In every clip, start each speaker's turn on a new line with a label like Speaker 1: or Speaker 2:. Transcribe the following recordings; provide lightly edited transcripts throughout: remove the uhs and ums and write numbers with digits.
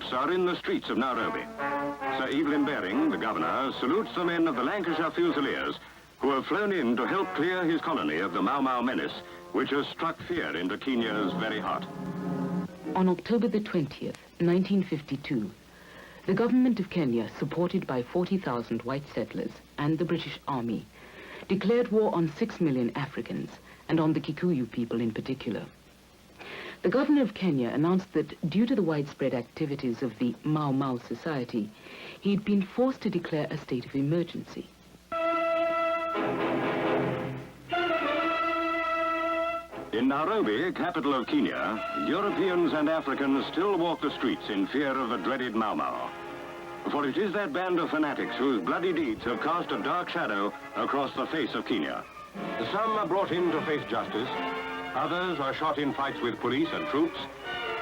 Speaker 1: troops are in the streets of Nairobi. Sir Evelyn Baring, the governor, salutes the men of the Lancashire Fusiliers who have flown in to help clear his colony of the Mau Mau menace, which has struck fear into Kenya's very heart.
Speaker 2: On October the 20th, 1952, the government of Kenya, supported by 40,000 white settlers and the British Army, declared war on 6 million Africans, and on the Kikuyu people in particular. The governor of Kenya announced that due to the widespread activities of the Mau Mau society, he'd been forced to declare a state of emergency.
Speaker 1: In Nairobi, capital of Kenya, Europeans and Africans still walk the streets in fear of the dreaded Mau Mau. For it is that band of fanatics whose bloody deeds have cast a dark shadow across the face of Kenya. Some are brought in to face justice, others are shot in fights with police and troops,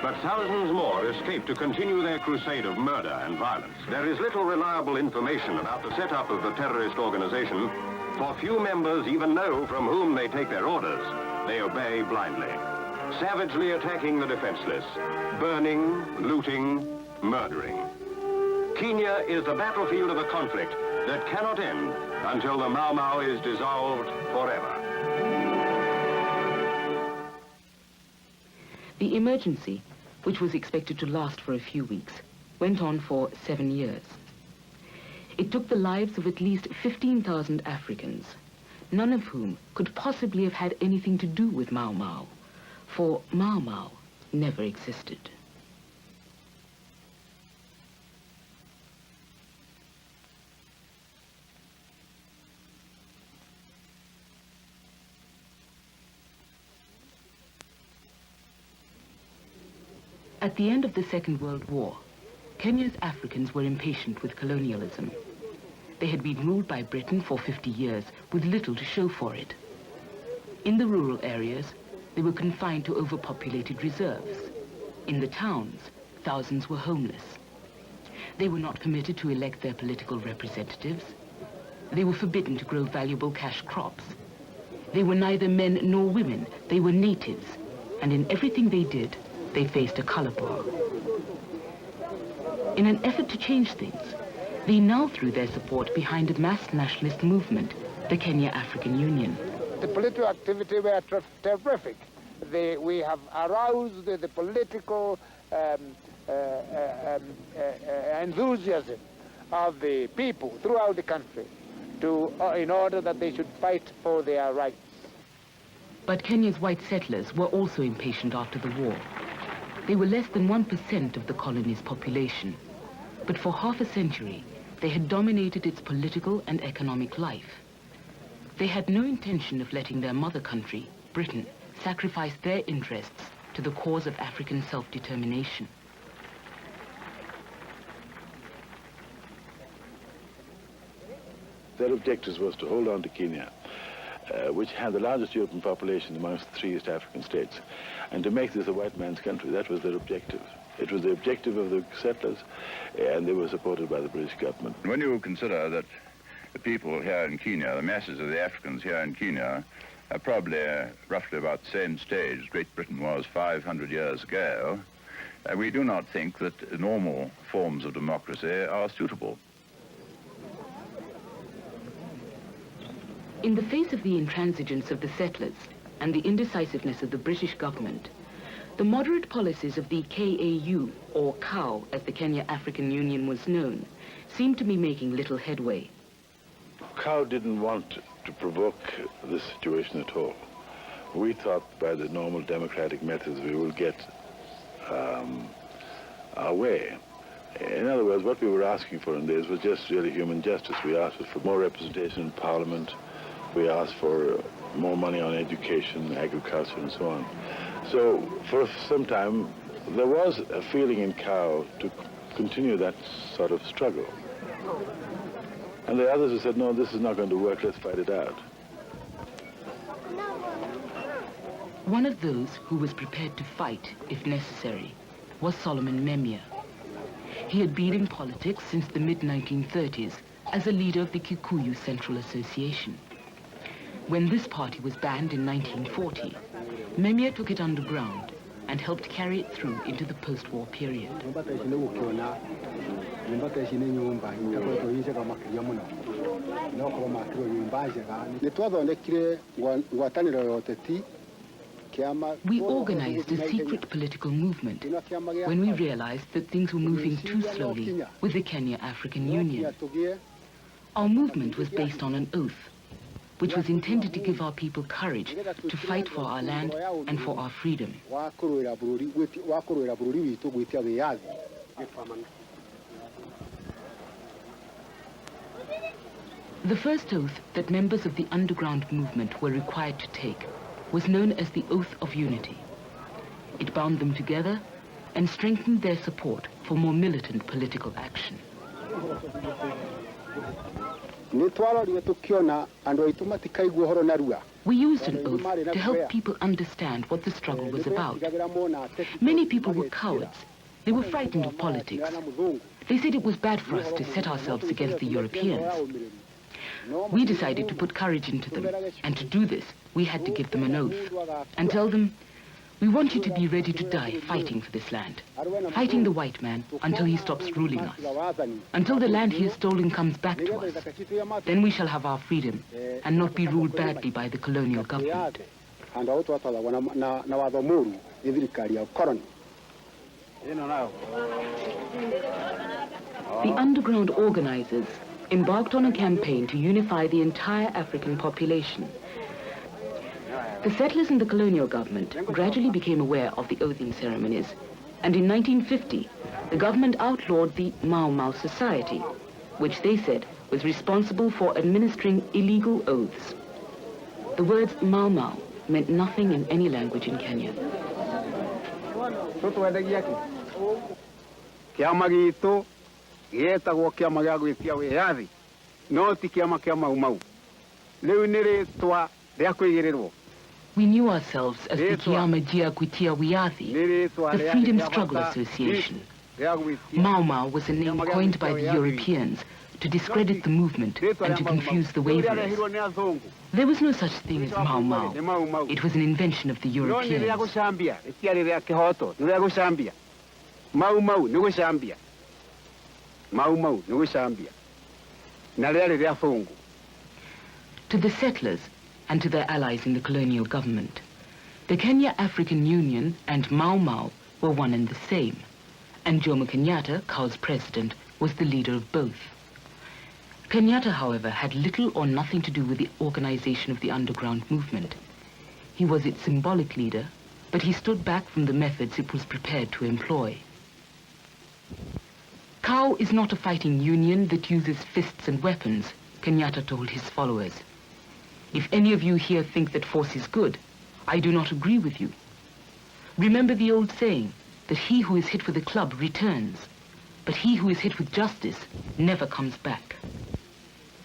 Speaker 1: but thousands more escape to continue their crusade of murder and violence. There is little reliable information about the setup of the terrorist organization, for few members even know from whom they take their orders. They obey blindly, savagely attacking the defenseless, burning, looting, murdering. Kenya is the battlefield of a conflict that cannot end until the Mau Mau is dissolved forever.
Speaker 2: The emergency, which was expected to last for a few weeks, went on for 7 years. It took the lives of at least 15,000 Africans, none of whom could possibly have had anything to do with Mau Mau, for Mau Mau never existed. At the end of the Second World War, Kenya's Africans were impatient with colonialism. They had been ruled by Britain for 50 years with little to show for it. In the rural areas, they were confined to overpopulated reserves. In the towns, thousands were homeless. They were not permitted to elect their political representatives. They were forbidden to grow valuable cash crops. They were neither men nor women. They were natives. And in everything they did, they faced a color bar. In an effort to change things, they now threw their support behind a mass nationalist movement, the Kenya African Union.
Speaker 3: The political activity were terrific. We have aroused the political enthusiasm of the people throughout the country in order that they should fight for their rights.
Speaker 2: But Kenya's white settlers were also impatient after the war. They were less than 1% of the colony's population, but for half a century, they had dominated its political and economic life. They had no intention of letting their mother country, Britain, sacrifice their interests to the cause of African self-determination.
Speaker 4: Their objectives was to hold on to Kenya, which had the largest European population amongst the 3 East African states, and to make this a white man's country. That was their objective. It was the objective of the settlers, and they were supported by the British government.
Speaker 5: When you consider that the people here in Kenya, the masses of the Africans here in Kenya, are probably roughly about the same stage Great Britain was 500 years ago, we do not think that normal forms of democracy are suitable.
Speaker 2: In the face of the intransigence of the settlers and the indecisiveness of the British government, the moderate policies of the KAU, or COW as the Kenya African Union was known, seemed to be making little headway.
Speaker 4: COW didn't want to provoke this situation at all. We thought by the normal democratic methods we will get our way. In other words, what we were asking for in this was just really human justice. We asked for more representation in Parliament. We asked for more money on education, agriculture, and so on. So for some time, there was a feeling in COW to continue that sort of struggle. And the others who said, no, this is not going to work, let's fight it out.
Speaker 2: One of those who was prepared to fight, if necessary, was Solomon Memia. He had been in politics since the mid-1930s as a leader of the Kikuyu Central Association. When this party was banned in 1940, Memia took it underground and helped carry it through into the post-war period. We organized a secret political movement when we realized that things were moving too slowly with the Kenya African Union. Our movement was based on an oath, which was intended to give our people courage to fight for our land and for our freedom. The first oath that members of the underground movement were required to take was known as the Oath of Unity. It bound them together and strengthened their support for more militant political action. We used an oath to help people understand what the struggle was about. Many people were cowards. They were frightened of politics. They said it was bad for us to set ourselves against the Europeans. We decided to put courage into them, and to do this, we had to give them an oath and tell them, we want you to be ready to die fighting for this land, fighting the white man until he stops ruling us, until the land he has stolen comes back to us. Then we shall have our freedom and not be ruled badly by the colonial government. The underground organizers embarked on a campaign to unify the entire African population. The settlers and the colonial government gradually became aware of the oathing ceremonies, and in 1950, the government outlawed the Mau Mau Society, which they said was responsible for administering illegal oaths. The words Mau Mau meant nothing in any language in Kenya. We knew ourselves as the Kiama Jia Kutia Wiathi, the Freedom Struggle Association. Mau Mau was a name coined by the Europeans to discredit the movement and to confuse the waverers. There was no such thing as Mau Mau. It was an invention of the Europeans. To the settlers and to their allies in the colonial government, the Kenya African Union and Mau Mau were one and the same, and Jomo Kenyatta, COW's president, was the leader of both. Kenyatta, however, had little or nothing to do with the organization of the underground movement. He was its symbolic leader, but he stood back from the methods it was prepared to employ. COW is not a fighting union that uses fists and weapons, Kenyatta told his followers. If any of you here think that force is good, I do not agree with you. Remember the old saying that he who is hit with a club returns, but he who is hit with justice never comes back.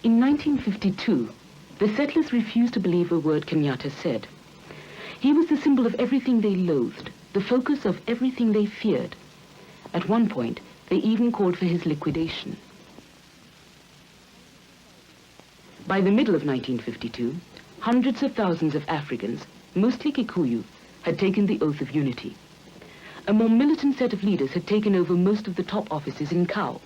Speaker 2: In 1952, the settlers refused to believe a word Kenyatta said. He was the symbol of everything they loathed, the focus of everything they feared. At one point, they even called for his liquidation. By the middle of 1952, hundreds of thousands of Africans, mostly Kikuyu, had taken the Oath of Unity. A more militant set of leaders had taken over most of the top offices in COW.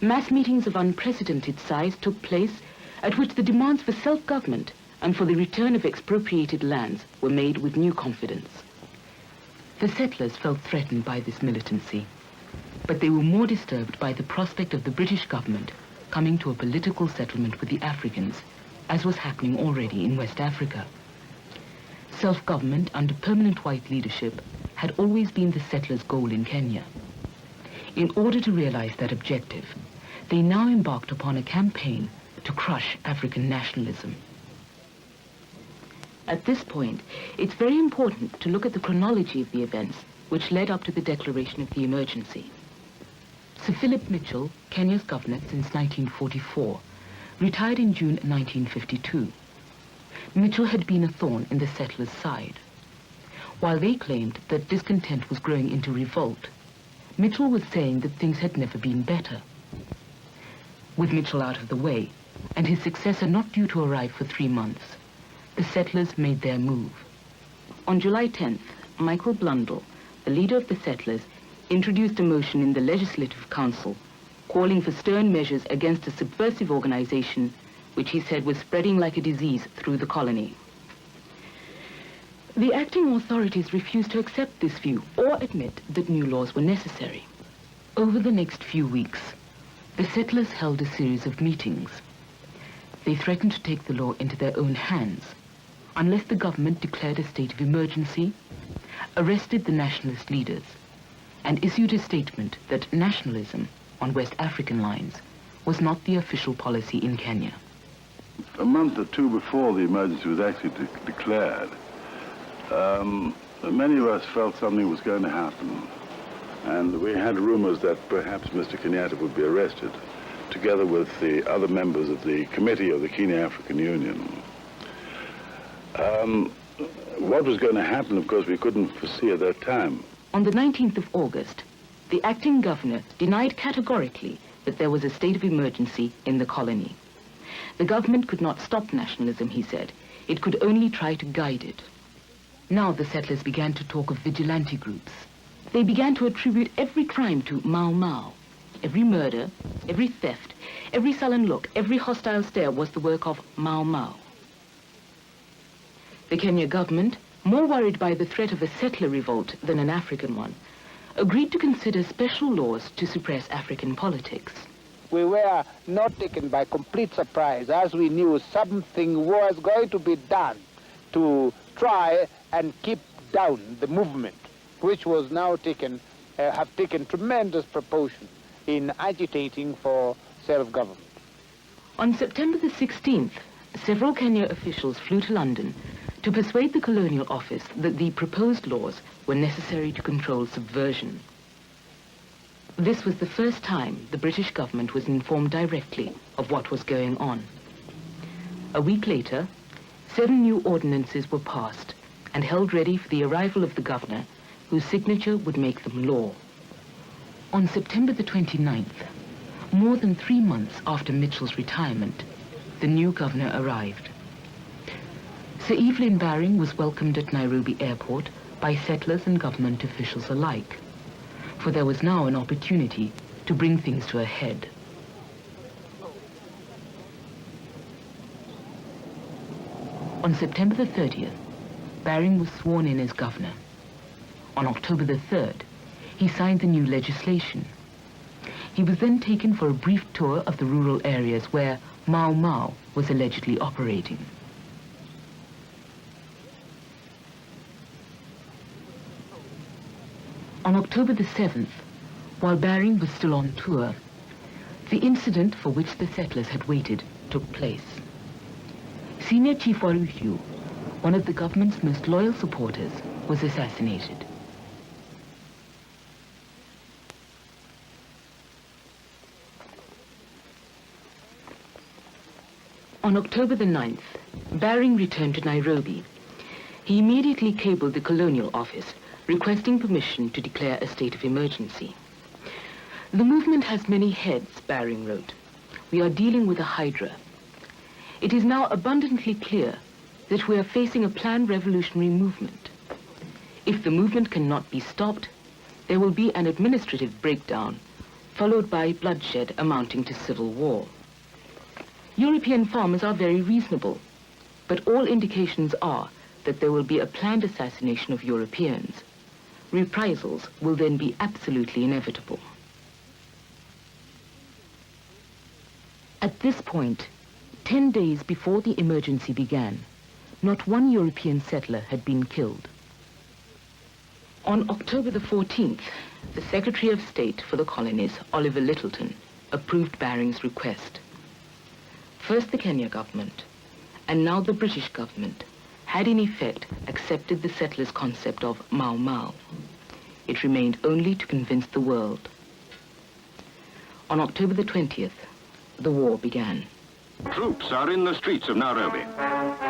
Speaker 2: Mass meetings of unprecedented size took place, at which the demands for self-government and for the return of expropriated lands were made with new confidence. The settlers felt threatened by this militancy, but they were more disturbed by the prospect of the British government coming to a political settlement with the Africans, as was happening already in West Africa. Self-government under permanent white leadership had always been the settlers' goal in Kenya. In order to realize that objective, they now embarked upon a campaign to crush African nationalism. At this point, it's very important to look at the chronology of the events which led up to the declaration of the emergency. Sir Philip Mitchell, Kenya's governor since 1944, retired in June 1952. Mitchell had been a thorn in the settlers' side. While they claimed that discontent was growing into revolt, Mitchell was saying that things had never been better. With Mitchell out of the way, and his successor not due to arrive for 3 months, the settlers made their move. On July 10th, Michael Blundell, the leader of the settlers, introduced a motion in the Legislative Council calling for stern measures against a subversive organization which he said was spreading like a disease through the colony. The acting authorities refused to accept this view or admit that new laws were necessary. Over the next few weeks, the settlers held a series of meetings. They threatened to take the law into their own hands unless the government declared a state of emergency, arrested the nationalist leaders, and issued a statement that nationalism on West African lines was not the official policy in Kenya.
Speaker 4: A month or two before the emergency was actually declared, many of us felt something was going to happen. And we had rumors that perhaps Mr. Kenyatta would be arrested, together with the other members of the committee of the Kenya African Union. What was going to happen, of course, we couldn't foresee at that time.
Speaker 2: On the 19th of August, the acting governor denied categorically that there was a state of emergency in the colony. The government could not stop nationalism, he said. It could only try to guide it. Now the settlers began to talk of vigilante groups. They began to attribute every crime to Mau Mau. Every murder, every theft, every sullen look, every hostile stare was the work of Mau Mau. The Kenya government, more worried by the threat of a settler revolt than an African one, agreed to consider special laws to suppress African politics.
Speaker 3: We were not taken by complete surprise, as we knew something was going to be done to try and keep down the movement, which was now have taken tremendous proportion in agitating for self-government.
Speaker 2: On September the 16th, several Kenya officials flew to London to persuade the Colonial Office that the proposed laws were necessary to control subversion. This was the first time the British government was informed directly of what was going on. A week later, 7 new ordinances were passed and held ready for the arrival of the governor, whose signature would make them law. On September the 29th, more than 3 months after Mitchell's retirement, the new governor arrived. Sir Evelyn Baring was welcomed at Nairobi airport by settlers and government officials alike, for there was now an opportunity to bring things to a head. On September the 30th, Baring was sworn in as governor. On October the 3rd, he signed the new legislation. He was then taken for a brief tour of the rural areas where Mau Mau was allegedly operating. On October the 7th, while Baring was still on tour, the incident for which the settlers had waited took place. Senior Chief Waruhiu, one of the government's most loyal supporters, was assassinated. On October the 9th, Baring returned to Nairobi. He immediately cabled the Colonial Office, requesting permission to declare a state of emergency. The movement has many heads, Baring wrote. We are dealing with a hydra. It is now abundantly clear that we are facing a planned revolutionary movement. If the movement cannot be stopped, there will be an administrative breakdown, followed by bloodshed amounting to civil war. European farmers are very reasonable, but all indications are that there will be a planned assassination of Europeans. Reprisals will then be absolutely inevitable. At this point, 10 days before the emergency began, not one European settler had been killed. On October the 14th, the Secretary of State for the Colonies, Oliver Littleton, approved Baring's request. First the Kenya government, and now the British government, had in effect accepted the settlers' concept of Mau Mau. It remained only to convince the world. On October the 20th, the war began.
Speaker 1: Troops are in the streets of Nairobi.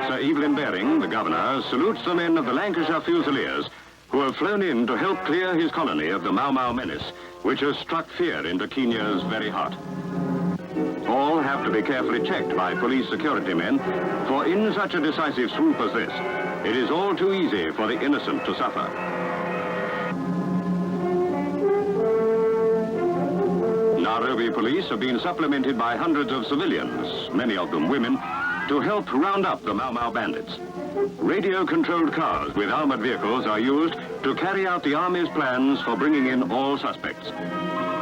Speaker 1: Sir Evelyn Baring, the governor, salutes the men of the Lancashire Fusiliers who have flown in to help clear his colony of the Mau Mau menace, which has struck fear into Kenya's very heart. All have to be carefully checked by police security men, for in such a decisive swoop as this, it is all too easy for the innocent to suffer. Nairobi police have been supplemented by hundreds of civilians, many of them women, to help round up the Mau Mau bandits. Radio-controlled cars with armored vehicles are used to carry out the army's plans for bringing in all suspects.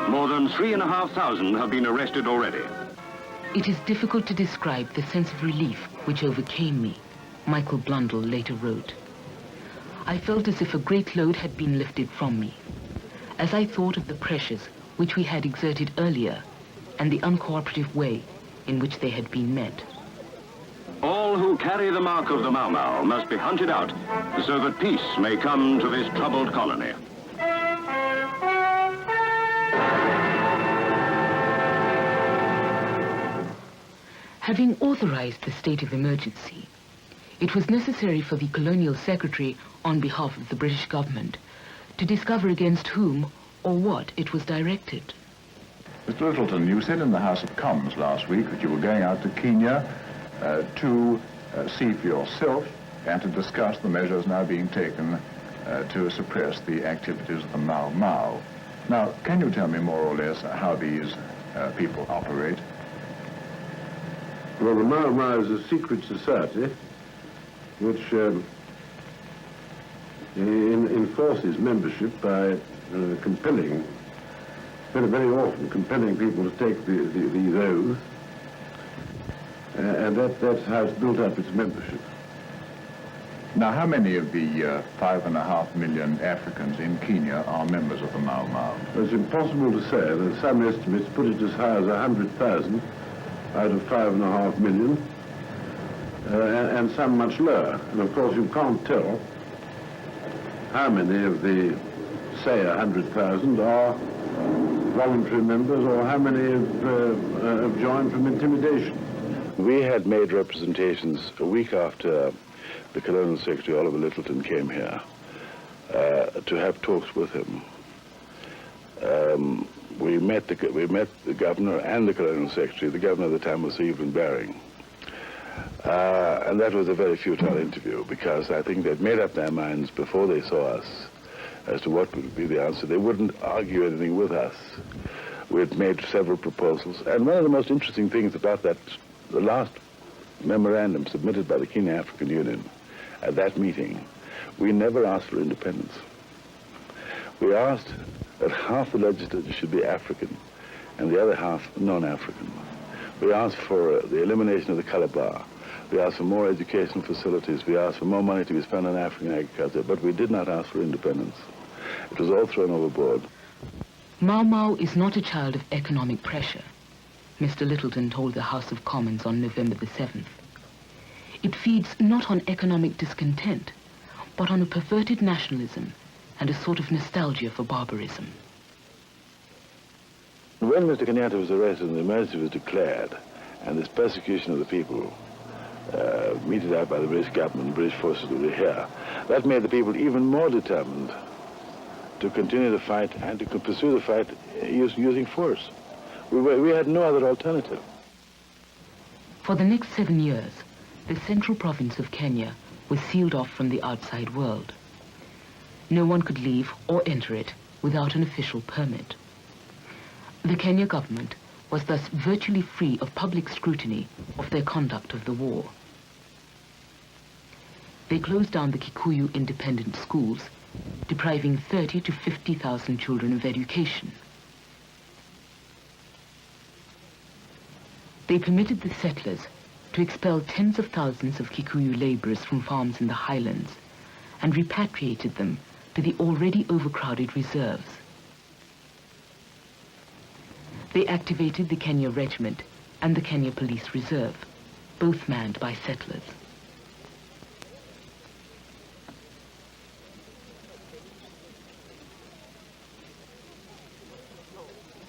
Speaker 1: More than 3,500 have been arrested already.
Speaker 2: It is difficult to describe the sense of relief which overcame me, Michael Blundell later wrote. I felt as if a great load had been lifted from me, as I thought of the pressures which we had exerted earlier and the uncooperative way in which they had been met.
Speaker 1: All who carry the mark of the Mau Mau must be hunted out so that peace may come to this troubled colony.
Speaker 2: Having authorized the state of emergency, it was necessary for the Colonial Secretary, on behalf of the British government, to discover against whom or what it was directed.
Speaker 5: Mr. Littleton, you said in the House of Commons last week that you were going out to Kenya to see for yourself and to discuss the measures now being taken to suppress the activities of the Mau Mau. Now, can you tell me more or less how these people operate?
Speaker 6: Well, the Mau Mau is a secret society which enforces membership by compelling, very often compelling people to take these oaths, and that's how it's built up its membership.
Speaker 5: Now, how many of the 5.5 million Africans in Kenya are members of the Mau Mau?
Speaker 6: It's impossible to say. There's some estimates put it as high as 100,000 out of 5.5 million, and some much lower. And of course you can't tell how many of the, say, 100,000 are voluntary members or how many have joined from intimidation.
Speaker 4: We had made representations a week after the Colonial Secretary, Oliver Littleton, came here to have talks with him. We met the governor and the Colonial Secretary. The governor at the time was Sir Evelyn Baring. And that was a very futile interview because I think they'd made up their minds before they saw us as to what would be the answer. They wouldn't argue anything with us. We had made several proposals. And one of the most interesting things about that, the last memorandum submitted by the Kenya African Union at that meeting, we never asked for independence. We asked that half the legislature should be African and the other half non-African. We asked for the elimination of the color bar. We asked for more educational facilities. We asked for more money to be spent on African agriculture, but we did not ask for independence. It was all thrown overboard.
Speaker 2: Mau Mau is not a child of economic pressure, Mr. Littleton told the House of Commons on November the 7th. It feeds not on economic discontent, but on a perverted nationalism and a sort of nostalgia for barbarism.
Speaker 4: When Mr. Kenyatta was arrested and the emergency was declared, and this persecution of the people meted out by the British government, British forces that were here, that made the people even more determined to continue the fight and to pursue the fight using force. We had no other alternative.
Speaker 2: For the next 7 years, the central province of Kenya was sealed off from the outside world. No one could leave or enter it without an official permit. The Kenya government was thus virtually free of public scrutiny of their conduct of the war. They closed down the Kikuyu independent schools, depriving 30,000 to 50,000 children of education. They permitted the settlers to expel tens of thousands of Kikuyu laborers from farms in the highlands and repatriated them to the already overcrowded reserves. They activated the Kenya Regiment and the Kenya Police Reserve, both manned by settlers.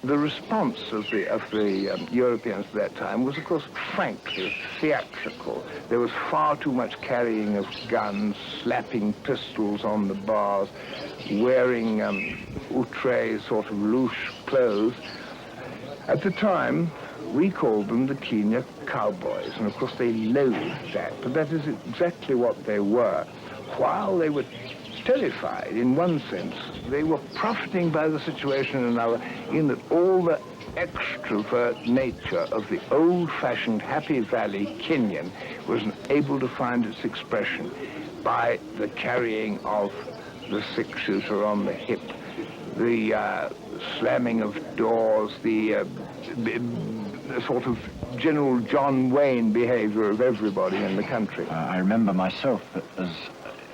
Speaker 7: The response of the Europeans at that time was, of course, frankly theatrical. There was far too much carrying of guns, slapping pistols on the bars, wearing outre sort of loose clothes. At the time, we called them the Kenya cowboys, and of course they loathed that, but that is exactly what they were. While they were terrified, in one sense, they were profiting by the situation in another, in that all the extrovert nature of the old-fashioned Happy Valley Kenyan was able to find its expression by the carrying of the six-shooter on the hip, the slamming of doors, the sort of general John Wayne behavior of everybody in the country.
Speaker 8: I remember myself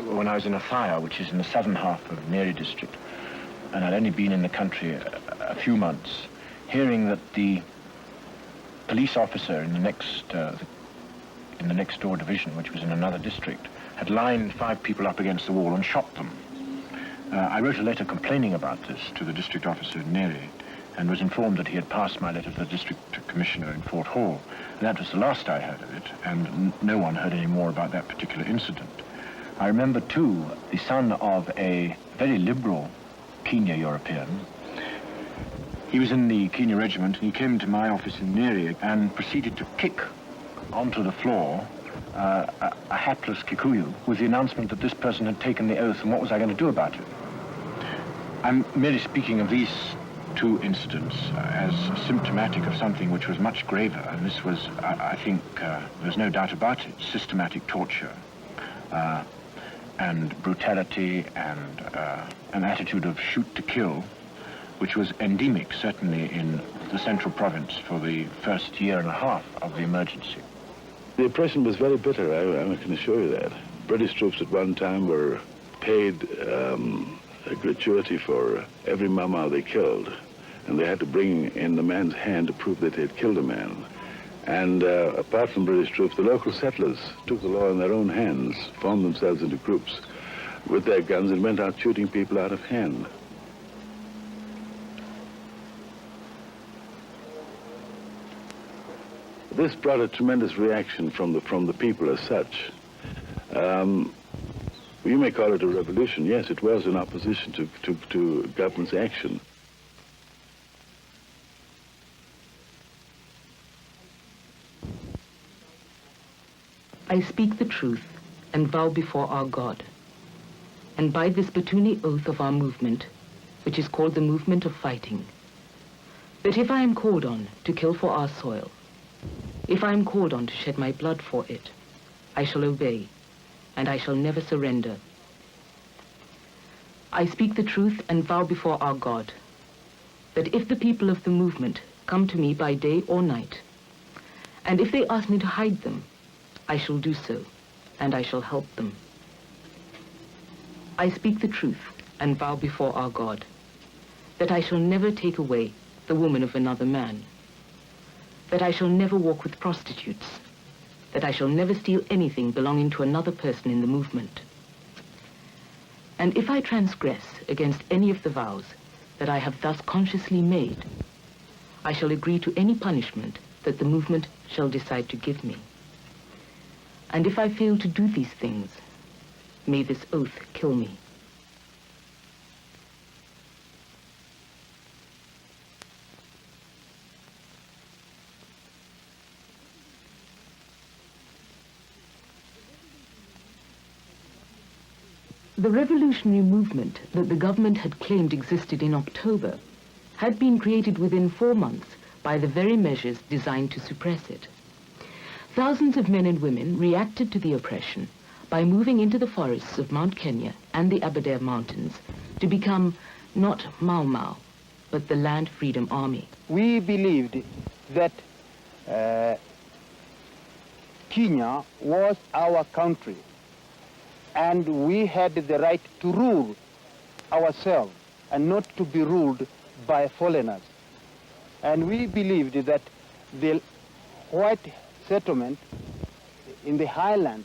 Speaker 8: when I was in Athaya, which is in the southern half of Nyeri district, and I'd only been in the country a few months, hearing that the police officer in the next door division, which was in another district, had lined 5 people up against the wall and shot them. I wrote a letter complaining about this to the district officer in Nyeri, and was informed that he had passed my letter to the district commissioner in Fort Hall. And that was the last I heard of it, and no one heard any more about that particular incident. I remember, too, the son of a very liberal Kenya European. He was in the Kenya regiment, and he came to my office in Nyeri and proceeded to kick onto the floor a hapless Kikuyu with the announcement that this person had taken the oath, and what was I going to do about it? I'm merely speaking of these 2 incidents as symptomatic of something which was much graver, and this was, I think, there's no doubt about it, systematic torture and brutality and an attitude of shoot to kill, which was endemic, certainly, in the central province for the first year and a half of the emergency.
Speaker 4: The oppression was very bitter, I can assure you that. British troops at one time were paid a gratuity for every Mau they killed, and they had to bring in the man's hand to prove that they had killed a man. And apart from British troops, the local settlers took the law in their own hands, formed themselves into groups with their guns, and went out shooting people out of hand. This brought a tremendous reaction from the people as such. You may call it a revolution. Yes, it was in opposition to government's action.
Speaker 2: I speak the truth and vow before our God, and by this Batuni oath of our movement, which is called the movement of fighting, that if I am called on to kill for our soil, if I am called on to shed my blood for it, I shall obey, and I shall never surrender. I speak the truth and vow before our God, that if the people of the movement come to me by day or night, and if they ask me to hide them, I shall do so, and I shall help them. I speak the truth and vow before our God, that I shall never take away the woman of another man, that I shall never walk with prostitutes, that I shall never steal anything belonging to another person in the movement. And if I transgress against any of the vows that I have thus consciously made, I shall agree to any punishment that the movement shall decide to give me. And if I fail to do these things, may this oath kill me. The revolutionary movement that the government had claimed existed in October had been created within 4 months by the very measures designed to suppress it. Thousands of men and women reacted to the oppression by moving into the forests of Mount Kenya and the Aberdare Mountains to become not Mau Mau, but the Land Freedom Army.
Speaker 3: We believed that Kenya was our country, and we had the right to rule ourselves and not to be ruled by foreigners. And we believed that the white settlement in the highland,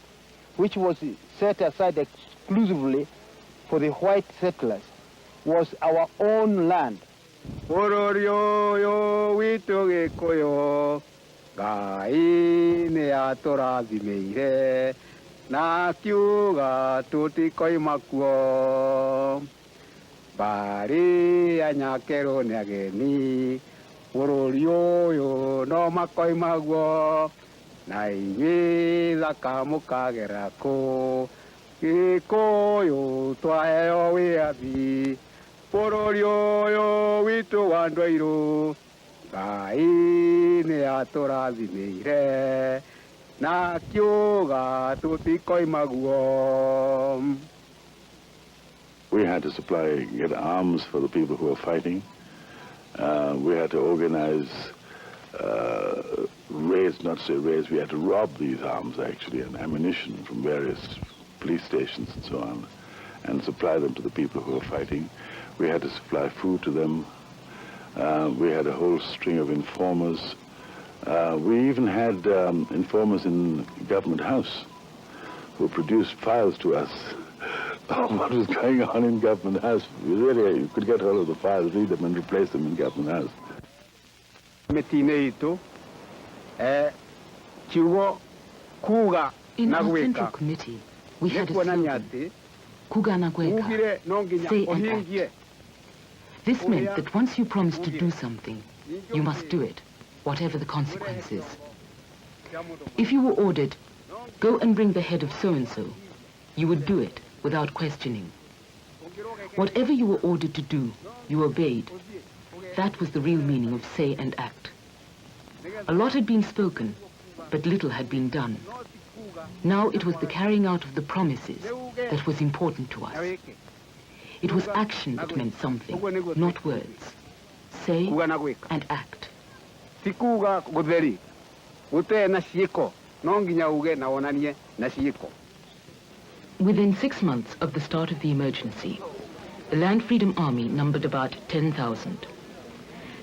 Speaker 3: which was set aside exclusively for the white settlers, was our own land.
Speaker 4: We had to get arms for the people who were fighting. We had to organize raids, not say raids, we had to rob these arms actually and ammunition from various police stations and so on and supply them to the people who were fighting. We had to supply food to them. We had a whole string of informers. We even had informers in Government House who produced files to us on what was going on in Government House. Really, you could get hold of the files, read them and replace them in Government House.
Speaker 2: In our Central Committee, we had a slogan, Kuga na kweka, say and act. This meant that once you promised to do something, you must do it, whatever the consequences. If you were ordered, go and bring the head of so-and-so, you would do it without questioning. Whatever you were ordered to do, you obeyed. That was the real meaning of say and act. A lot had been spoken, but little had been done. Now it was the carrying out of the promises that was important to us. It was action that meant something, not words. Say and act. Within 6 months of the start of the emergency, the Land Freedom Army numbered about 10,000.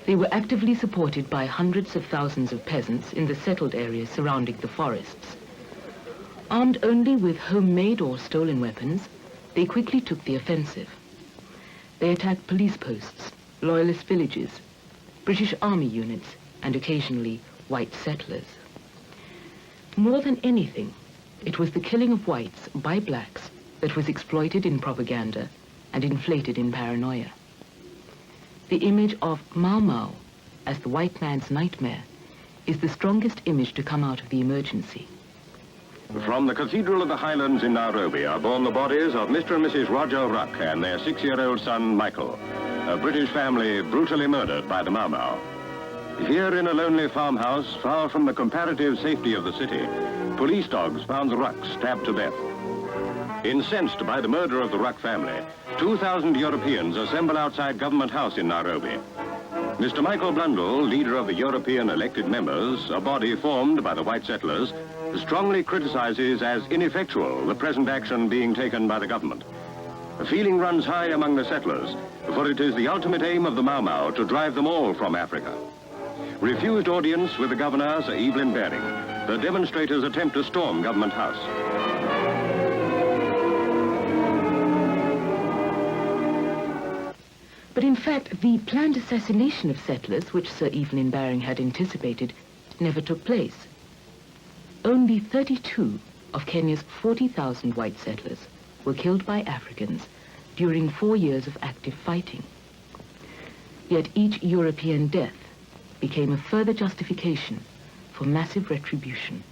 Speaker 2: They were actively supported by hundreds of thousands of peasants in the settled areas surrounding the forests. Armed only with homemade or stolen weapons, they quickly took the offensive. They attacked police posts, loyalist villages, British Army units, and occasionally white settlers. More than anything, it was the killing of whites by blacks that was exploited in propaganda and inflated in paranoia. The image of Mau Mau as the white man's nightmare is the strongest image to come out of the emergency.
Speaker 1: From the Cathedral of the Highlands in Nairobi are borne the bodies of Mr. and Mrs. Roger Ruck and their 6-year-old son, Michael, a British family brutally murdered by the Mau Mau. Here in a lonely farmhouse, far from the comparative safety of the city, police dogs found the Rucks stabbed to death. Incensed by the murder of the Ruck family, 2,000 Europeans assemble outside Government House in Nairobi. Mr. Michael Blundell, leader of the European elected members, a body formed by the white settlers, strongly criticizes as ineffectual the present action being taken by the government. The feeling runs high among the settlers, for it is the ultimate aim of the Mau Mau to drive them all from Africa. Refused audience with the governor, Sir Evelyn Baring. The demonstrators attempt to storm Government House.
Speaker 2: But in fact, the planned assassination of settlers, which Sir Evelyn Baring had anticipated, never took place. Only 32 of Kenya's 40,000 white settlers were killed by Africans during 4 years of active fighting. Yet each European death became a further justification for massive retribution.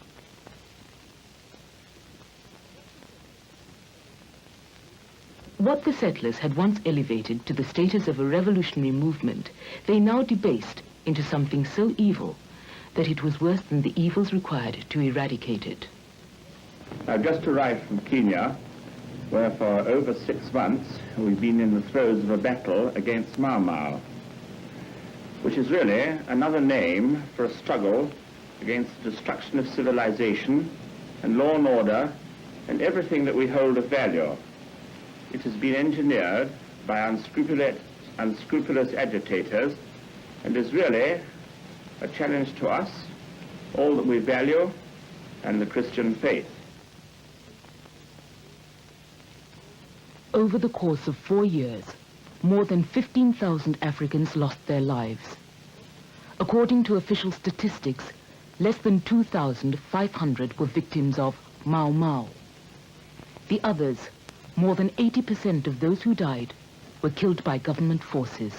Speaker 2: What the settlers had once elevated to the status of a revolutionary movement, they now debased into something so evil that it was worse than the evils required to eradicate it.
Speaker 9: I've just arrived from Kenya, where for over 6 months we've been in the throes of a battle against Mau Mau, which is really another name for a struggle against the destruction of civilization and law and order and everything that we hold of value. It has been engineered by unscrupulous agitators and is really a challenge to us, all that we value, and the Christian faith.
Speaker 2: Over the course of 4 years, more than 15,000 Africans lost their lives. According to official statistics, less than 2,500 were victims of Mau Mau. The others, more than 80% of those who died, were killed by government forces.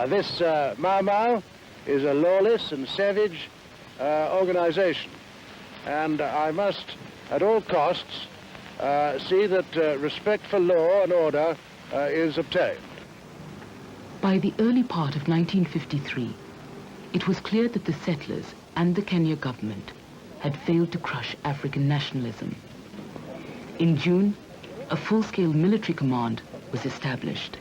Speaker 3: This Mau Mau is a lawless and savage organization, and I must, at all costs, see that respect for law and order is obtained.
Speaker 2: By the early part of 1953, it was clear that the settlers and the Kenya government had failed to crush African nationalism. In June, a full-scale military command was established.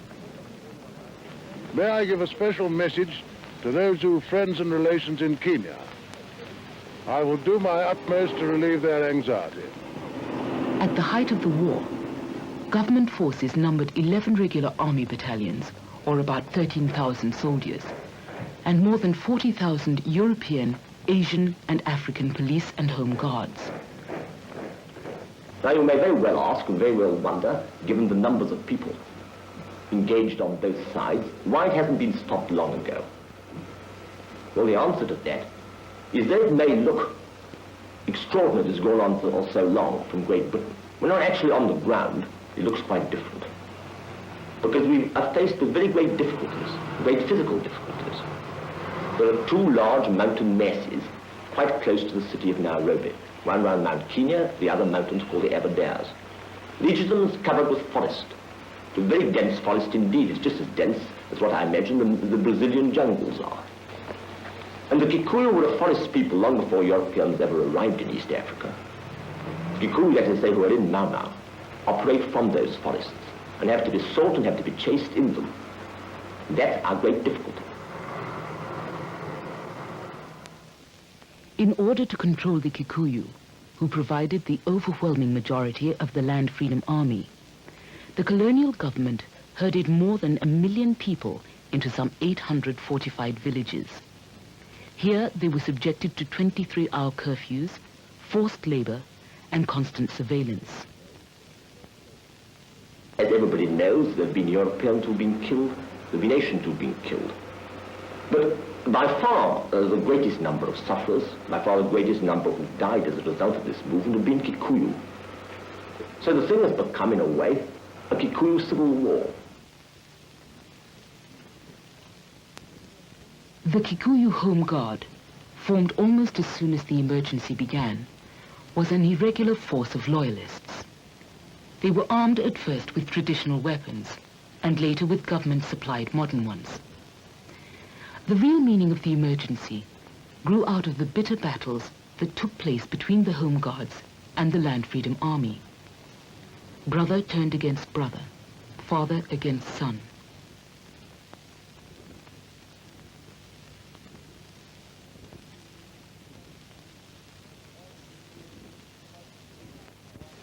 Speaker 10: May I give a special message to those who have friends and relations in Kenya. I will do my utmost to relieve their anxiety.
Speaker 2: At the height of the war, government forces numbered 11 regular army battalions, or about 13,000 soldiers, and more than 40,000 European, Asian, and African police and home guards.
Speaker 11: Now you may very well ask and very well wonder, given the numbers of people engaged on both sides, why it hasn't been stopped long ago. Well, the answer to that is that it may look extraordinary that it's gone on for so long from Great Britain. When not actually on the ground, it looks quite different. Because we are faced with very great difficulties, great physical difficulties. There are two large mountain masses quite close to the city of Nairobi. One round Mount Kenya, the other mountains called the Aberdares. Each of them is covered with forest. A very dense forest indeed. It's just as dense as what I imagine the Brazilian jungles are. And the Kikuyu were a forest people long before Europeans ever arrived in East Africa. Kikuyu, that is to say, who are in Mau Mau, operate from those forests and have to be sought and have to be chased in them. That's our great difficulty.
Speaker 2: In order to control the Kikuyu, who provided the overwhelming majority of the Land Freedom Army, the colonial government herded more than 1 million people into some 800 fortified villages. Here they were subjected to 23-hour curfews, forced labor, and constant surveillance.
Speaker 11: As everybody knows, there have been Europeans who have been killed, there have been Asians who have been killed. But by far the greatest number of sufferers, by far the greatest number who died as a result of this movement have been Kikuyu. So the thing has become, in a way, a Kikuyu civil war.
Speaker 2: The Kikuyu Home Guard, formed almost as soon as the emergency began, was an irregular force of loyalists. They were armed at first with traditional weapons, and later with government-supplied modern ones. The real meaning of the emergency grew out of the bitter battles that took place between the Home Guards and the Land Freedom Army. Brother turned against brother, father against son.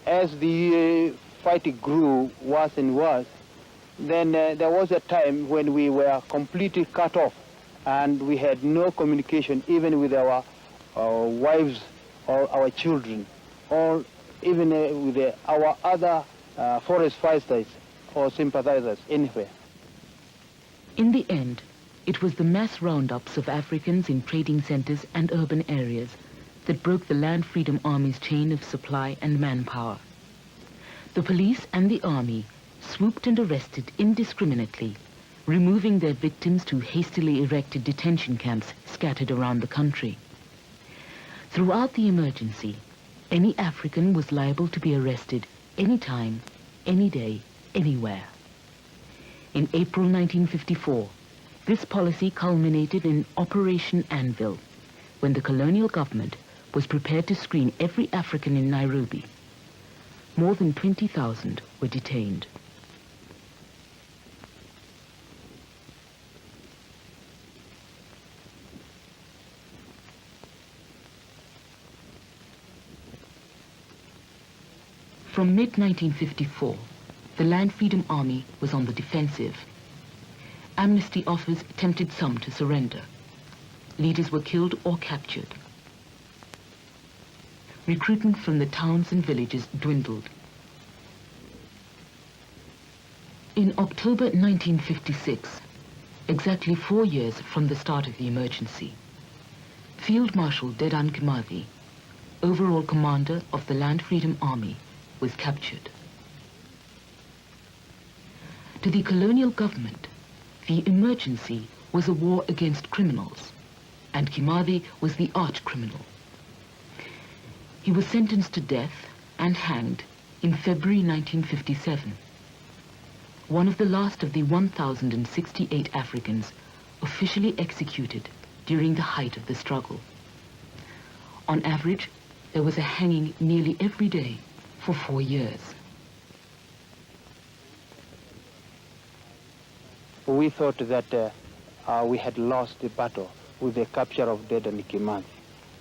Speaker 3: As the fighting grew worse and worse, then there was a time when we were completely cut off and we had no communication even with our wives or our children, or even with our other forest fighters or sympathizers anywhere.
Speaker 2: In the end, it was the mass roundups of Africans in trading centers and urban areas that broke the Land Freedom Army's chain of supply and manpower. The police and the army swooped and arrested indiscriminately, removing their victims to hastily erected detention camps scattered around the country. Throughout the emergency, any African was liable to be arrested anytime, any day, anywhere. In April 1954, this policy culminated in Operation Anvil, when the colonial government was prepared to screen every African in Nairobi. More than 20,000 were detained. From mid-1954, the Land Freedom Army was on the defensive. Amnesty offers tempted some to surrender. Leaders were killed or captured. Recruitment from the towns and villages dwindled. In October 1956, exactly 4 years from the start of the emergency, Field Marshal Dedan Kimathi, overall commander of the Land Freedom Army, was captured. To the colonial government, the emergency was a war against criminals, and Kimathi was the arch-criminal. He was sentenced to death and hanged in February 1957. one of the last of the 1,068 Africans officially executed during the height of the struggle. On average, there was a hanging nearly every day for 4 years.
Speaker 3: We thought that we had lost the battle with the capture of Dedan Kimathi,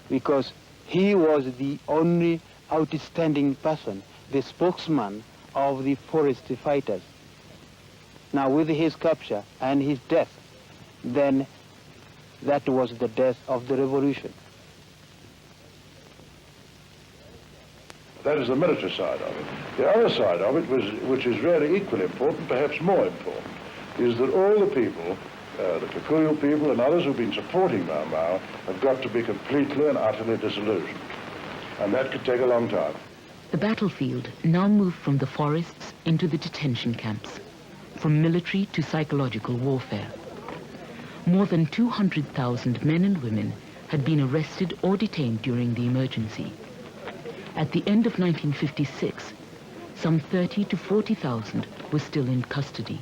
Speaker 3: because he was the only outstanding person, the spokesman of the forest fighters. Now, with his capture and his death, then that was the death of the revolution.
Speaker 10: That is the military side of it. The other side of it, which is really equally important, perhaps more important, is that all the people, the Kikuyu people and others who've been supporting Mau Mau, have got to be completely and utterly disillusioned. And that could take a long time.
Speaker 2: The battlefield now moved from the forests into the detention camps, from military to psychological warfare. More than 200,000 men and women had been arrested or detained during the emergency. At the end of 1956, some 30 to 40,000 were still in custody.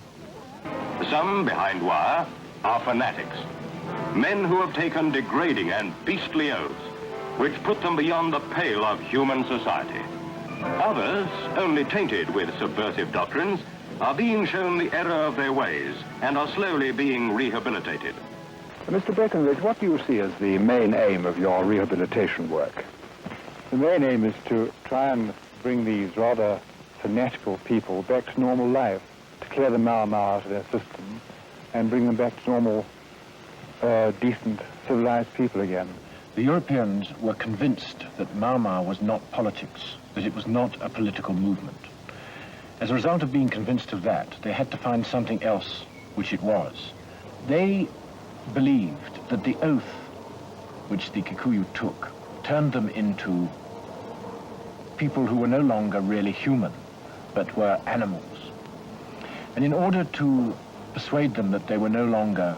Speaker 1: Some behind wire are fanatics, men who have taken degrading and beastly oaths, which put them beyond the pale of human society. Others, only tainted with subversive doctrines, are being shown the error of their ways and are slowly being rehabilitated.
Speaker 7: Mr. Breckenridge, what do you see as the main aim of your rehabilitation work?
Speaker 12: The main aim is to try and bring these rather fanatical people back to normal life, to clear the Mau Mau out of their system and bring them back to normal, decent, civilized people again.
Speaker 8: The Europeans were convinced that Mau Mau was not politics, that it was not a political movement. As a result of being convinced of that, they had to find something else which it was. They believed that the oath which the Kikuyu took turned them into people who were no longer really human, but were animals. And in order to persuade them that they were no longer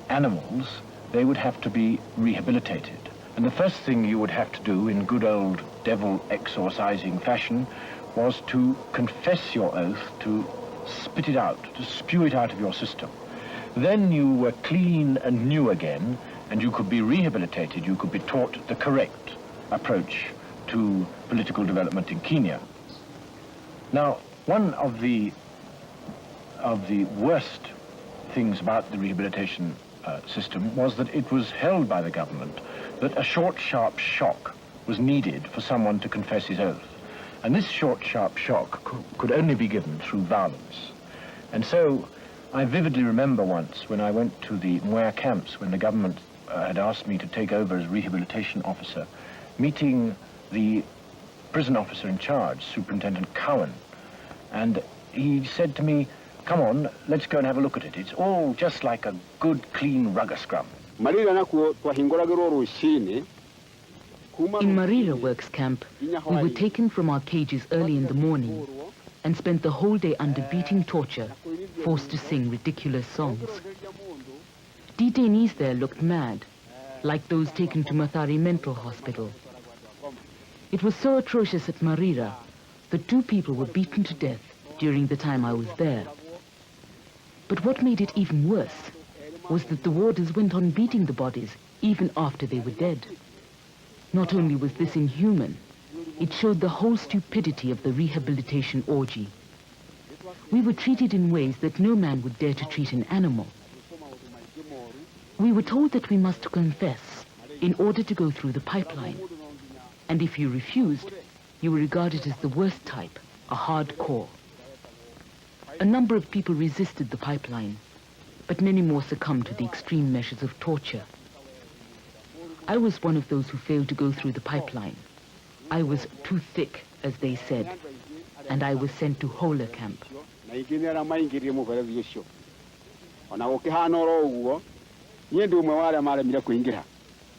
Speaker 8: animals, they would have to be rehabilitated. And the first thing you would have to do in good old devil exorcising fashion was to confess your oath, to spit it out, to spew it out of your system. Then you were clean and new again, and you could be rehabilitated, you could be taught the correct approach to political development in Kenya. Now, one of the worst things about the rehabilitation system was that it was held by the government that a short, sharp shock was needed for someone to confess his oath. And this short, sharp shock could only be given through violence. And so I vividly remember once when I went to the Mwea camps when the government had asked me to take over as rehabilitation officer, meeting the prison officer in charge, Superintendent Cowan. And he said to me, "Come on, let's go and have a look at it. It's all just like a good, clean rugger scrum."
Speaker 2: In Marira Works Camp, we were taken from our cages early in the morning and spent the whole day under beating torture, forced to sing ridiculous songs. Detainees there looked mad, like those taken to Mathari Mental Hospital. It was so atrocious at Marira that 2 people were beaten to death during the time I was there. But what made it even worse was that the warders went on beating the bodies even after they were dead. Not only was this inhuman, it showed the whole stupidity of the rehabilitation orgy. We were treated in ways that no man would dare to treat an animal. We were told that we must confess in order to go through the pipeline. And if you refused, you were regarded as the worst type, a hardcore. A number of people resisted the pipeline, but many more succumbed to the extreme measures of torture. I was one of those who failed to go through the pipeline. I was too thick, as they said, and I was sent to Hola camp.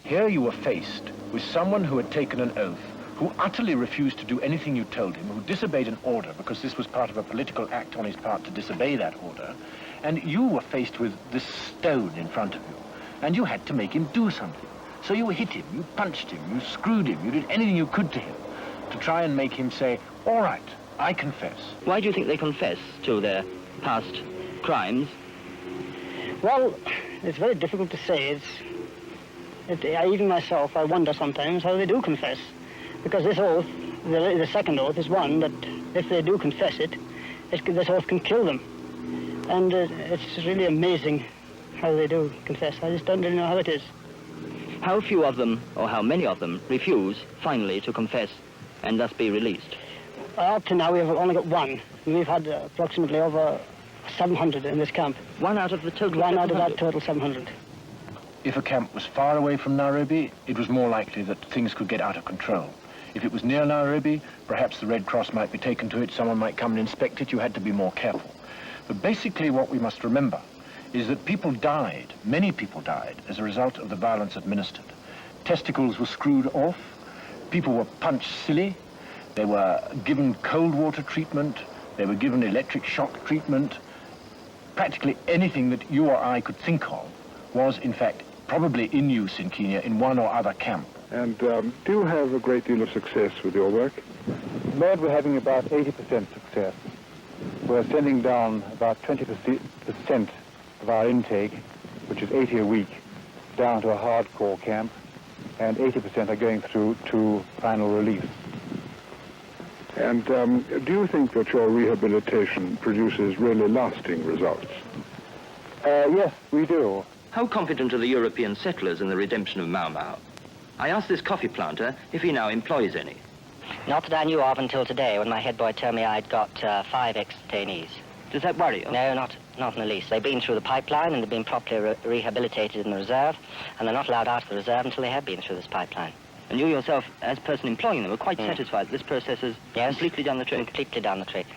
Speaker 8: Here you were faced with someone who had taken an oath, who utterly refused to do anything you told him, who disobeyed an order because this was part of a political act on his part to disobey that order, and you were faced with this stone in front of you, and you had to make him do something. So you hit him, you punched him, you screwed him, you did anything you could to him to try and make him say, "All right, I confess."
Speaker 13: Why do you think they confess to their past crimes?
Speaker 14: Well, it's very difficult to say. Even myself, I wonder sometimes how they do confess. Because this oath, the second oath, is one that if they do confess it, this oath can kill them. And it's really amazing how they do confess. I just don't really know how it is.
Speaker 13: How few of them, or how many of them, refuse finally to confess and thus be released?
Speaker 14: Up to now, we've only got one. We've had approximately over 700 in this camp.
Speaker 13: One out of the total?
Speaker 14: One out of that total 700.
Speaker 8: If a camp was far away from Nairobi, it was more likely that things could get out of control. If it was near Nairobi, perhaps the Red Cross might be taken to it, someone might come and inspect it, you had to be more careful. But basically what we must remember is that people died, many people died, as a result of the violence administered. Testicles were screwed off, people were punched silly, they were given cold water treatment, they were given electric shock treatment. Practically anything that you or I could think of was, in fact, probably in use in Kenya in one or other camp.
Speaker 12: And do you have a great deal of success with your work? Lord, we're having about 80% success. We're sending down about 20% of our intake, which is 80 a week, down to a hardcore camp, and 80% are going through to final release. And do you think that your rehabilitation produces really lasting results? Yes, we do.
Speaker 13: How confident are the European settlers in the redemption of Mau Mau? I asked this coffee planter if he now employs any.
Speaker 15: Not that I knew of until today, when my head boy told me I'd got 5 ex-detainees.
Speaker 13: Does that worry you?
Speaker 15: No, not in the least. They've been through the pipeline and they've been properly rehabilitated in the reserve, and they're not allowed out of the reserve until they have been through this pipeline.
Speaker 13: And you yourself, as person employing them, are quite satisfied that this process has completely done the trick?
Speaker 15: Completely done the trick.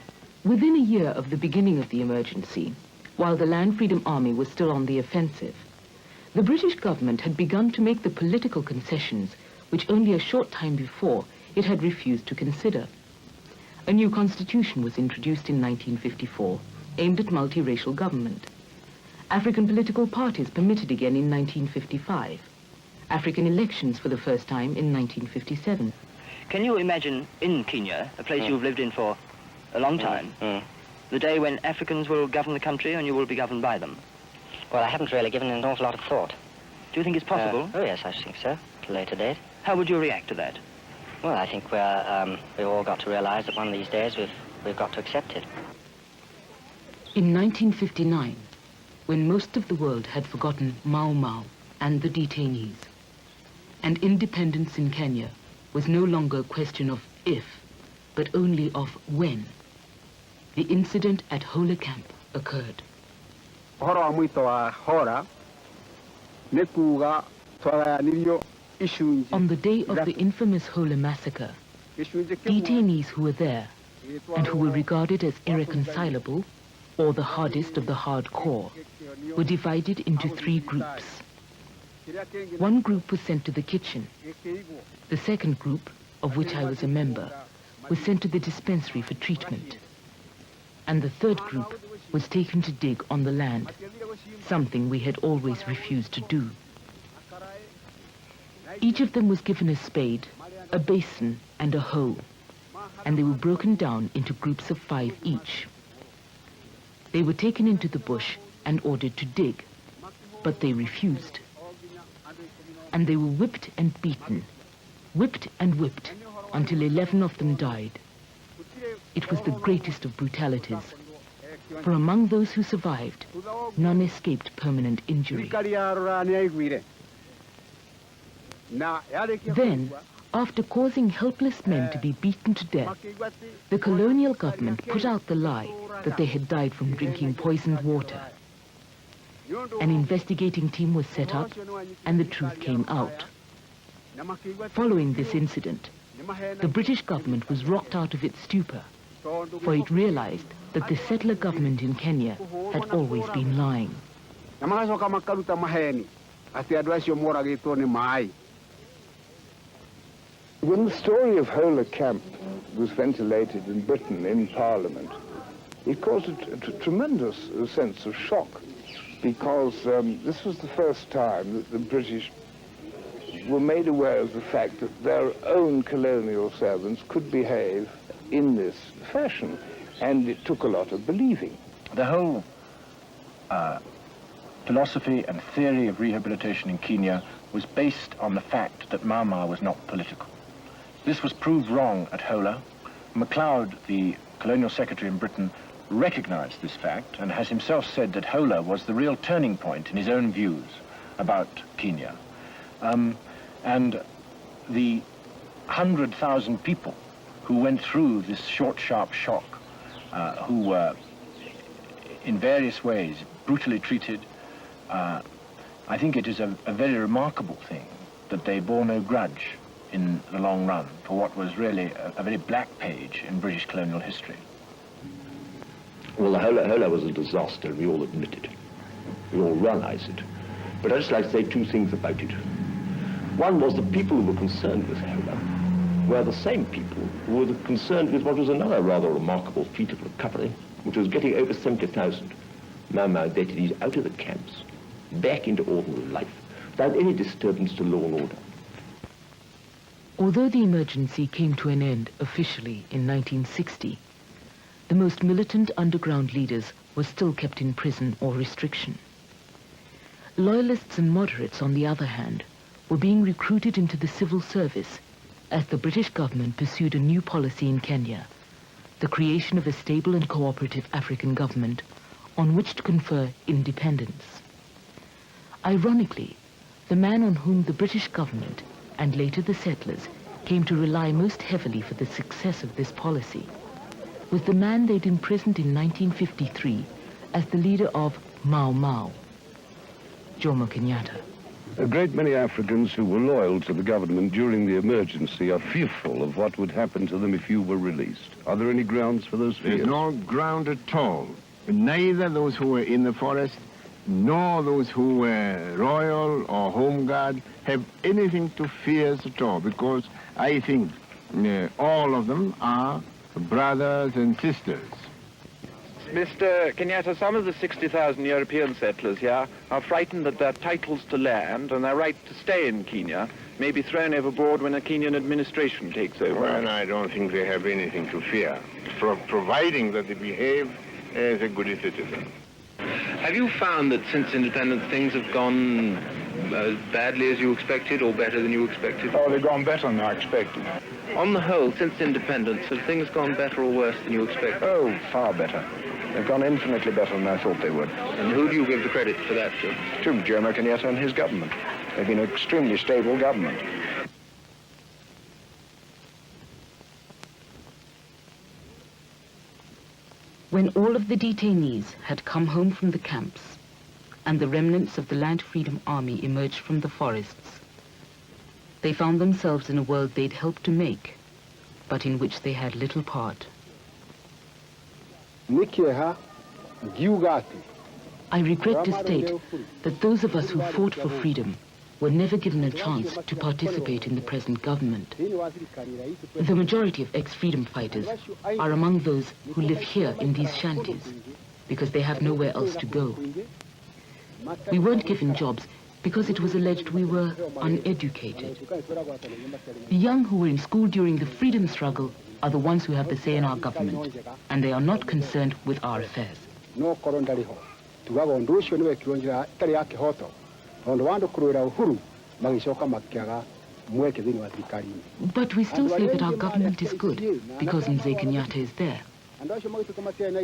Speaker 2: Within a year of the beginning of the emergency, while the Land Freedom Army was still on the offensive, the British government had begun to make the political concessions which only a short time before it had refused to consider. A new constitution was introduced in 1954, aimed at multiracial government. African political parties permitted again in 1955. African elections for the first time in 1957.
Speaker 13: Can you imagine in Kenya, a place you've lived in for a long time, the day when Africans will govern the country and you will be governed by them?
Speaker 15: Well, I haven't really given it an awful lot of thought.
Speaker 13: Do you think it's possible?
Speaker 15: Oh, yes, I think so, at a later date.
Speaker 13: How would you react to that?
Speaker 15: Well, I think we've all got to realize that one of these days we've got to accept it.
Speaker 2: In 1959, when most of the world had forgotten Mau Mau and the detainees, and independence in Kenya was no longer a question of if, but only of when, the incident at Hola Camp occurred.
Speaker 3: On
Speaker 2: the day of the infamous Hola massacre, detainees who were there and who were regarded as irreconcilable, or the hardest of the hardcore, were divided into 3 groups. One group was sent to the kitchen. The second group, of which I was a member, was sent to the dispensary for treatment. And the third group was taken to dig on the land, something we had always refused to do. Each of them was given a spade, a basin, and a hoe, and they were broken down into groups of 5 each. They were taken into the bush and ordered to dig, but they refused. And they were whipped and beaten, whipped and whipped, until 11 of them died. It was the greatest of brutalities, for among those who survived, none escaped permanent injury. Then, after causing helpless men to be beaten to death, the colonial government put out the lie that they had died from drinking poisoned water. An investigating team was set up, and the truth came out. Following this incident, the British government was rocked out of its stupor, for it realized that the settler government in Kenya had always been lying.
Speaker 7: When the story of Hola Camp was ventilated in Britain in Parliament, it caused a tremendous sense of shock, because this was the first time that the British were made aware of the fact that their own colonial servants could behave in this fashion, and it took a lot of believing.
Speaker 8: The whole philosophy and theory of rehabilitation in Kenya was based on the fact that Mau Mau was not political. This was proved wrong at Hola. MacLeod, the Colonial Secretary in Britain, recognized this fact and has himself said that Hola was the real turning point in his own views about Kenya. And the 100,000 people who went through this short, sharp shock, who were in various ways brutally treated, I think it is a very remarkable thing that they bore no grudge in the long run for what was really a very black page in British colonial history.
Speaker 11: Well, the Hola was a disaster, we all admit it. We all realize it. But I'd just like to say two things about it. One was the people who were concerned with Hola were the same people who were concerned with what was another rather remarkable feat of recovery, which was getting over 70,000 Mau Mau detainees out of the camps, back into ordinary life, without any disturbance to law and order.
Speaker 2: Although the emergency came to an end officially in 1960, the most militant underground leaders were still kept in prison or restriction. Loyalists and moderates, on the other hand, were being recruited into the civil service as the British government pursued a new policy in Kenya, the creation of a stable and cooperative African government on which to confer independence. Ironically, the man on whom the British government and later the settlers came to rely most heavily for the success of this policy was the man they'd imprisoned in 1953 as the leader of Mau Mau, Jomo Kenyatta.
Speaker 6: A great many Africans who were loyal to the government during the emergency are fearful of what would happen to them if you were released. Are there any grounds for those fears?
Speaker 7: There's no ground at all. Neither those who were in the forest nor those who were royal or home guard have anything to fear at all, because I think all of them are brothers and sisters.
Speaker 16: Mr. Kenyatta, some of the 60,000 European settlers here are frightened that their titles to land and their right to stay in Kenya may be thrown overboard when a Kenyan administration takes over.
Speaker 7: Well, I don't think they have anything to fear, providing that they behave as a good citizen.
Speaker 17: Have you found that since independence things have gone as badly as you expected or better than you expected?
Speaker 7: Oh, they've gone better than I expected.
Speaker 17: On the whole, since independence, have things gone better or worse than you expected?
Speaker 7: Oh, far better. They've gone infinitely better than I thought they would.
Speaker 17: And who do you give the credit for that to?
Speaker 7: To Jomo Kenyatta and his government. They've been an extremely stable government.
Speaker 2: When all of the detainees had come home from the camps and the remnants of the Land Freedom Army emerged from the forests, they found themselves in a world they'd helped to make, but in which they had little part. I regret to state that those of us who fought for freedom were never given a chance to participate in the present government. The majority of ex-freedom fighters are among those who live here in these shanties because they have nowhere else to go. We weren't given jobs because it was alleged we were uneducated. The young who were in school during the freedom struggle are the ones who have the say in our government, and they are not concerned with our affairs. But we still say that our government is good because Mzee Kenyatta is there.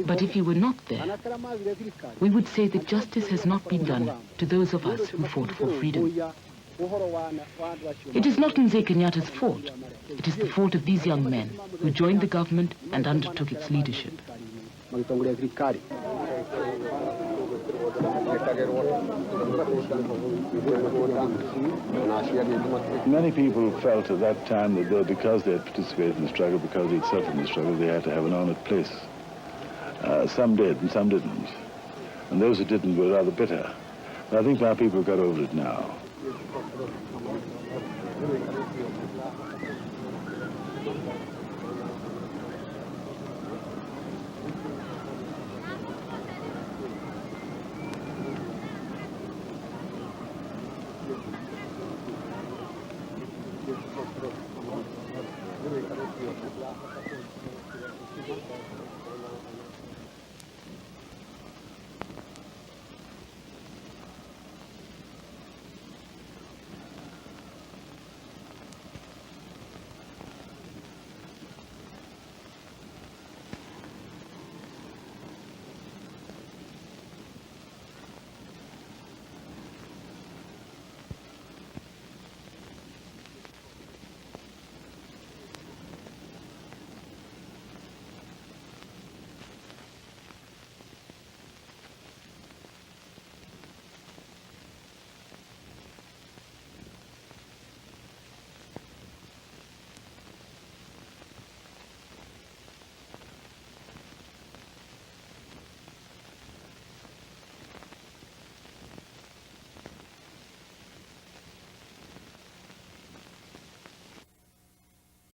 Speaker 2: But if he were not there, we would say that justice has not been done to those of us who fought for freedom. It is not Mzee Kenyatta's fault. It is the fault of these young men who joined the government and undertook its leadership.
Speaker 4: Many people felt at that time that though because they had participated in the struggle, because they'd suffered in the struggle, they had to have an honoured place. Some did and some didn't. And those who didn't were rather bitter. But I think our people have got over it now.